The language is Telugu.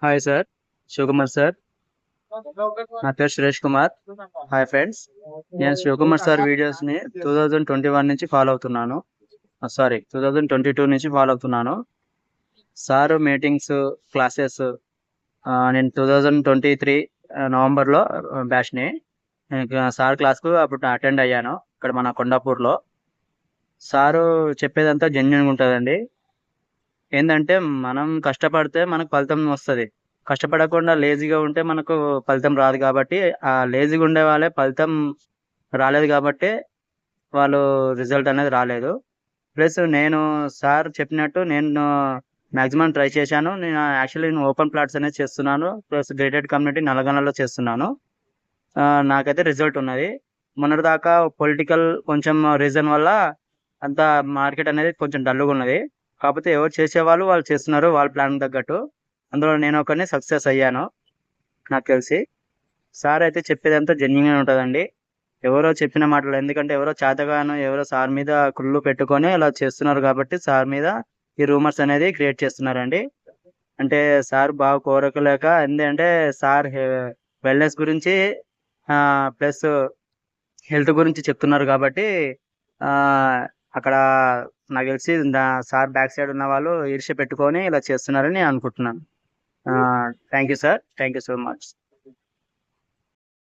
Hi sir, Shivakumar sir. నా పేరు సురేష్ కుమార్. హాయ్ ఫ్రెండ్స్, నేను శివకుమార్ సార్ వీడియోస్ని 2021 నుంచి ఫాలో అవుతున్నాను. సారీ, 2022 నుంచి ఫాలో అవుతున్నాను. సార్ మీటింగ్స్, క్లాసెస్ నేను 2023 నవంబర్లో బ్యాచ్ని సార్ క్లాస్కు అప్పుడు అటెండ్ అయ్యాను. ఇక్కడ మన కొండాపూర్లో. సారు చెప్పేదంతా జెన్యున్గా ఉంటుందండి. ఏంటంటే మనం కష్టపడితే మనకు ఫలితం వస్తుంది. కష్టపడకుండా లేజీగా ఉంటే మనకు ఫలితం రాదు. కాబట్టి ఆ లేజీగా ఉండే వాళ్ళే ఫలితం రాలేదు కాబట్టి వాళ్ళు రిజల్ట్ అనేది రాలేదు. ప్లస్ నేను సార్ చెప్పినట్టు నేను మ్యాక్సిమం ట్రై చేశాను. నేను యాక్చువల్లీ నేను ఓపెన్ ప్లాట్స్ అనేది చేస్తున్నాను. ప్లస్ గేటెడ్ కమ్యూనిటీ నల్గొండలో చేస్తున్నాను. నాకైతే రిజల్ట్ ఉన్నది. మొన్నటిదాకా పొలిటికల్ కొంచెం రీజన్ వల్ల అంత మార్కెట్ అనేది కొంచెం డల్గా ఉన్నది. కాకపోతే ఎవరు చేసేవాళ్ళు వాళ్ళు చేస్తున్నారు వాళ్ళ ప్లాన్ తగ్గట్టు. అందులో నేను ఒకరిని సక్సెస్ అయ్యాను నాకు తెలిసి. సార్ అయితే చెప్పేదంతా జెన్యున్గా ఉంటుందండి. ఎవరో చెప్పిన మాటలు, ఎందుకంటే ఎవరో చేతగాను ఎవరో సార్ మీద కుళ్ళు పెట్టుకొని ఇలా చేస్తున్నారు కాబట్టి సార్ మీద ఈ రూమర్స్ అనేది క్రియేట్ చేస్తున్నారండి. అంటే సార్ బాగా కోరకలేక, ఎందుకంటే సార్ వెల్నెస్ గురించి ప్లస్ హెల్త్ గురించి చెప్తున్నారు కాబట్టి ఆ, అక్కడ నాకు తెలిసి సార్ బ్యాక్ సైడ్ ఉన్న వాళ్ళు ఈర్ష్య పెట్టుకొని ఇలా చేస్తున్నారని నేను అనుకుంటున్నాను. Thank you sir, thank you so much.